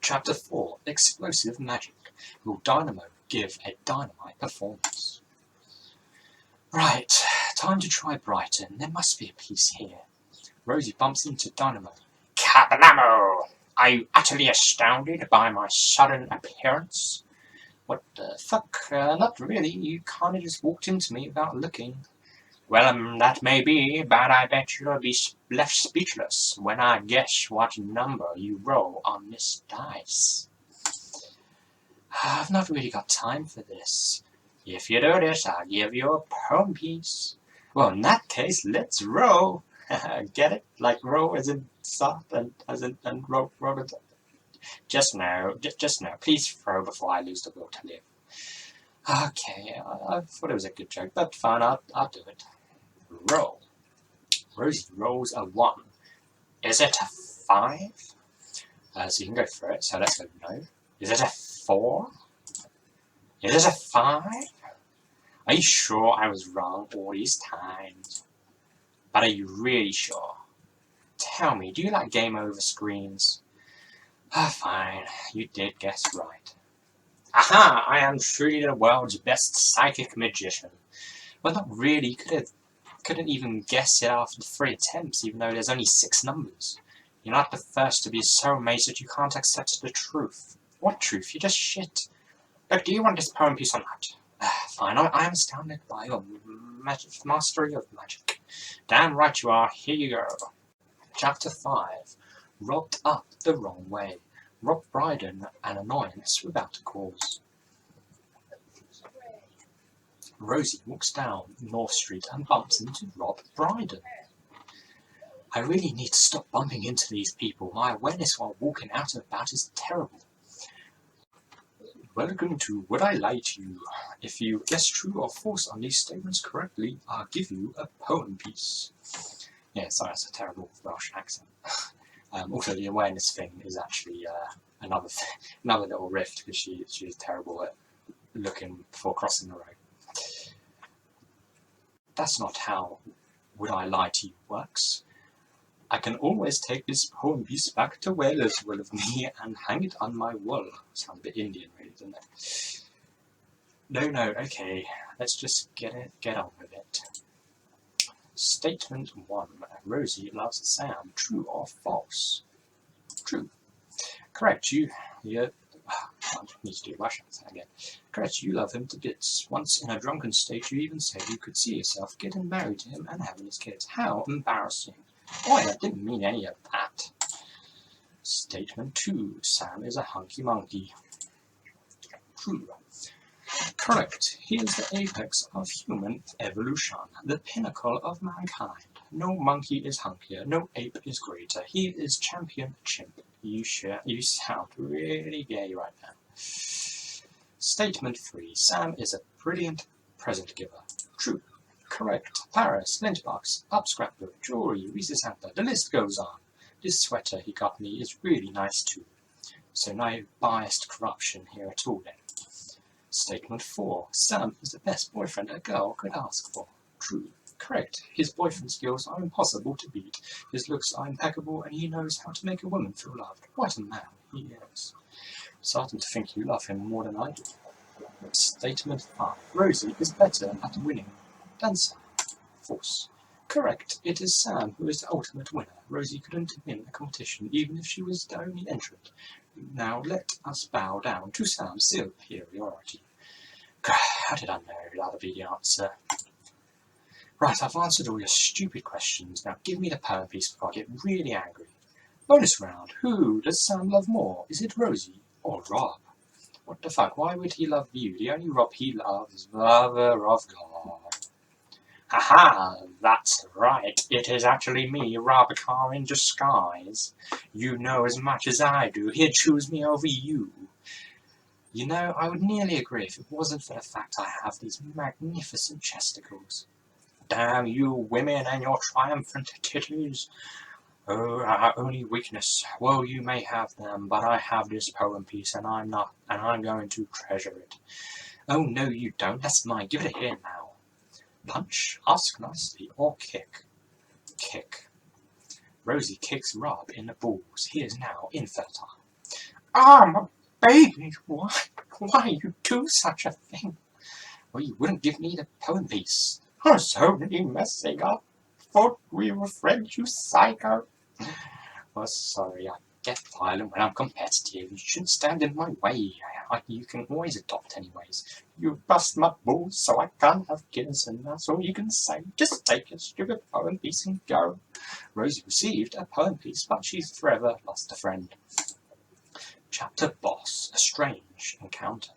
Chapter 4 Explosive Magic. Will Dynamo give a dynamite performance? Right, time to try Brighton. There must be a piece here. Rosie bumps into Dynamo. Kablamo! Are you utterly astounded by my sudden appearance? What the fuck? Not really. You kinda just walked into me without looking. Well, that may be, but I bet you'll be left speechless when I guess what number you roll on this dice. I've not really got time for this. If you do this, I'll give you a poem piece. Well, in that case, let's roll. Get it? Like roll as in soft and as in and roll. Just now. Please throw before I lose the will to live. Okay, I thought it was a good joke, but fine, I'll do it. Roll. Rosie rolls a 1. Is it a 5? So you can go for it, so let's go no. Is it a 4? Is it a 5? Are you sure I was wrong all these times? But are you really sure? Tell me, do you like game over screens? Fine, you did guess right. Aha! I am truly the world's best psychic magician. Well, not really. Couldn't even guess it after 3 attempts, even though there's only 6 numbers. You're not the first to be so amazed that you can't accept the truth. What truth? You're just shit. Look, do you want this poem piece or not? Fine, I am astounded by your mastery of magic. Damn right you are. Here you go. Chapter 5 Robbed up the wrong way. Rob Brighton an annoyance without a cause. Rosie walks down North Street and bumps into Rob Brighton. I really need to stop bumping into these people. My awareness while walking out and about is terrible. Welcome to Would I Lie to You? If you guess true or false on these statements correctly, I'll give you a poem piece. Yeah, sorry, that's a terrible Welsh accent. Also, the awareness thing is actually another little rift because she is terrible at looking before crossing the road. That's not how Would I Lie to You works. I can always take this poem piece back to Wales with me and hang it on my wall. Sounds a bit Indian, really, doesn't it? No, okay. Let's just get on with it. Statement 1. Rosie loves Sam. True or false? True. Correct. I need to do Russian again. Correct, you love him to bits. Once in a drunken state, you even said you could see yourself getting married to him and having his kids. How embarrassing. Boy, I didn't mean any of that. Statement 2. Sam is a hunky monkey. True. Correct. He is the apex of human evolution, the pinnacle of mankind. No monkey is hunkier, no ape is greater. He is champion chimp. You sound really gay right now. Statement 3. Sam is a brilliant present giver. True. Correct. Paris, Lintbox, Up Scrapbook, Jewelry, Reese's Hamper, the list goes on. This sweater he got me is really nice too. So no biased corruption here at all then. Statement 4. Sam is the best boyfriend a girl could ask for. True. Correct. His boyfriend skills are impossible to beat. His looks are impeccable and he knows how to make a woman feel loved. What a man he is. Starting to think you love him more than I do. Statement 5. Rosie is better at winning than Sam. False. Correct. It is Sam who is the ultimate winner. Rosie couldn't win a competition even if she was the only entrant. Now let us bow down to Sam's superiority. How did I know that would be the answer? Right, I've answered all your stupid questions. Now give me the poem piece before I get really angry. Bonus round. Who does Sam love more? Is it Rosie or Rob? What the fuck? Why would he love you? The only Rob he loves is Mother of God. Haha, that's right. It is actually me, Rob Carr in disguise. You know as much as I do. He'd choose me over you. You know, I would nearly agree if it wasn't for the fact I have these magnificent chesticles. Damn you women and your triumphant titties. Oh, our only weakness. Well, you may have them, but I have this poem piece and I'm going to treasure it. Oh, no, you don't. That's mine. Give it here now. Punch, ask nicely, or kick. Kick. Rosie kicks Rob in the balls. He is now infertile. I'm a baby. Why you do such a thing? Well, you wouldn't give me the poem piece. I was only messing up. Thought we were friends, you psycho. Well, sorry, I get violent when I'm competitive. You shouldn't stand in my way. You can always adopt anyways. You bust my balls so I can't have kids, and that's all you can say. Just take your stupid poem piece and go. Rosie received a poem piece, but she's forever lost a friend. Chapter Boss, a strange encounter.